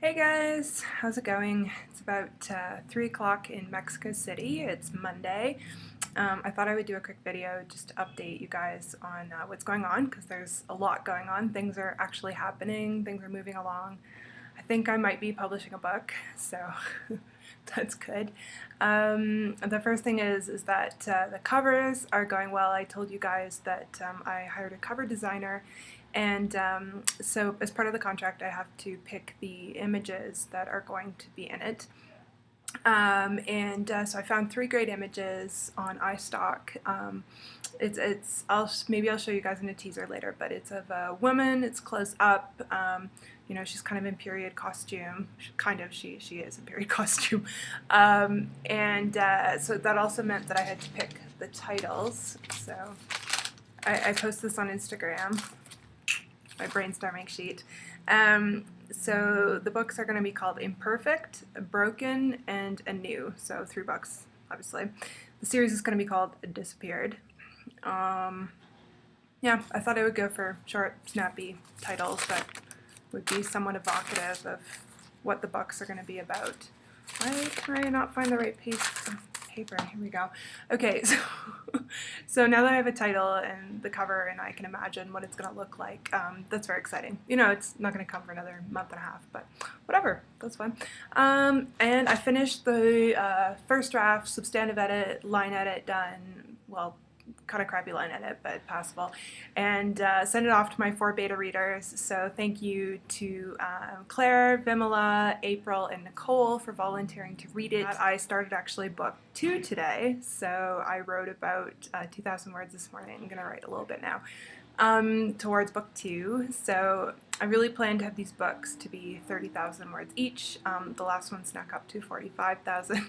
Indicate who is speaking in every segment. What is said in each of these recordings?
Speaker 1: Hey guys, how's it going? It's about 3 o'clock in Mexico City. It's Monday. I thought I would do a quick video just to update you guys on what's going on, because there's a lot going on. Things are actually happening, things are moving along. I think I might be publishing a book, so that's good. The first thing is that the covers are going well. I told you guys that I hired a cover designer, and so as part of the contract I have to pick the images that are going to be in it. So I found 3 great images on iStock. Maybe I'll show you guys in a teaser later, but it's of a woman. It's close up. You know, she's kind of in period costume. She is in period costume. So that also meant that I had to pick the titles. So I post this on Instagram, my brainstorming sheet. So the books are going to be called Imperfect, Broken, and Anew. So 3 books, obviously. The series is going to be called Disappeared. Yeah, I thought I would go for short, snappy titles that would be somewhat evocative of what the books are going to be about. Why can I not find the right piece of paper? Here we go. Okay, so now that I have a title and the cover and I can imagine what it's going to look like, that's very exciting. You know, it's not going to come for another month and a half, but whatever, that's fun. And I finished the first draft, substantive edit, line edit done, well, kind of crappy line edit, but passable, and sent it off to my 4 beta readers. So thank you to Claire, Vimala, April, and Nicole for volunteering to read it. I started actually book 2 today, so I wrote about 2,000 words this morning. I'm gonna write a little bit now towards book 2. So I really plan to have these books to be 30,000 words each. The last one snuck up to 45,000.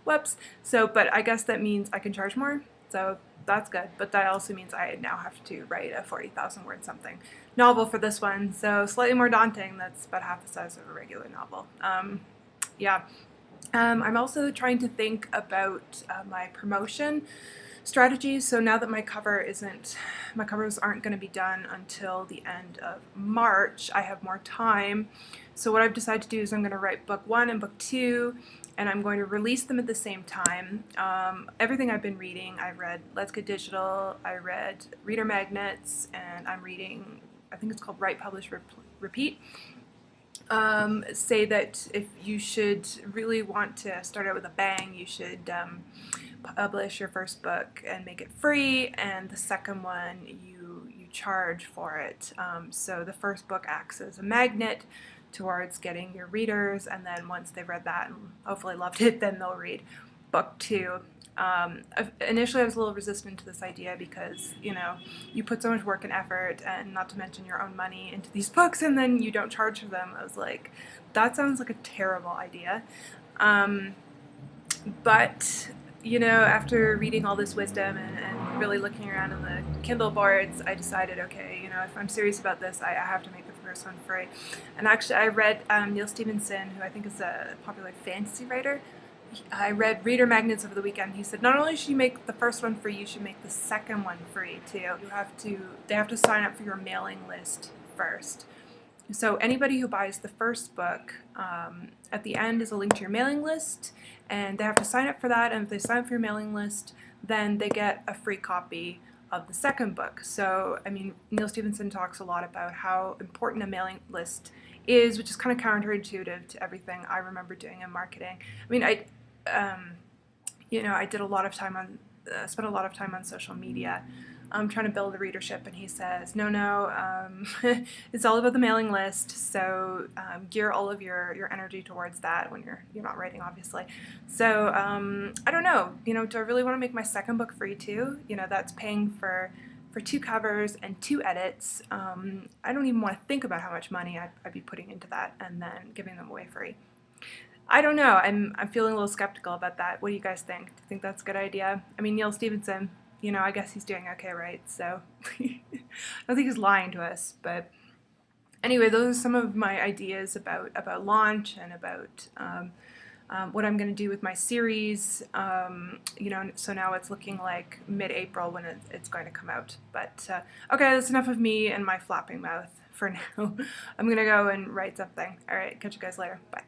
Speaker 1: Whoops. So, but I guess that means I can charge more. So that's good, but that also means I now have to write a 40,000 word something novel for this one, so slightly more daunting. That's about half the size of a regular novel. Yeah. I'm also trying to think about my promotion strategies. So now that my covers aren't going to be done until the end of March, I have more time. So what I've decided to do is I'm going to write book 1 and book 2, and I'm going to release them at the same time. Everything I've been reading, I read Let's Get Digital, I read Reader Magnets, and I'm reading, I think it's called Write, Publish, Repeat. Say that if you should really want to start out with a bang, you should publish your first book and make it free, and the second one you charge for it. So the first book acts as a magnet towards getting your readers, and then once they've read that and hopefully loved it, then they'll read book 2. Initially I was a little resistant to this idea because, you know, you put so much work and effort, and not to mention your own money, into these books, and then you don't charge for them. I was like, that sounds like a terrible idea. But you know, after reading all this wisdom and really looking around in the Kindle boards, I decided, okay, you know, if I'm serious about this, I have to make the first one free. And actually, I read Neil Stephenson, who I think is a popular fantasy writer. I read Reader Magnets over the weekend. He said not only should you make the first one free, you should make the second one free too. They have to sign up for your mailing list first. So anybody who buys the first book, at the end is a link to your mailing list, and they have to sign up for that, and if they sign up for your mailing list, then they get a free copy of the second book. So, I mean, Neil Stephenson talks a lot about how important a mailing list is, which is kind of counterintuitive to everything I remember doing in marketing. I mean, you know, I did a lot of time on, spent a lot of time on social media, trying to build a readership, and he says, no, it's all about the mailing list, so gear all of your energy towards that when you're not writing, obviously. So I don't know, you know, do I really want to make my second book free too? You know, that's paying for 2 covers and 2 edits. I don't even want to think about how much money I'd be putting into that and then giving them away free. I don't know, I'm feeling a little skeptical about that. What do you guys think? Do you think that's a good idea? I mean, Neil Stephenson, you know, I guess he's doing okay, right? So I don't think he's lying to us. But anyway, those are some of my ideas about launch and about what I'm going to do with my series. You know, so now it's looking like mid-April when it's going to come out. But okay, that's enough of me and my flapping mouth for now. I'm gonna go and write something. All right, catch you guys later. Bye.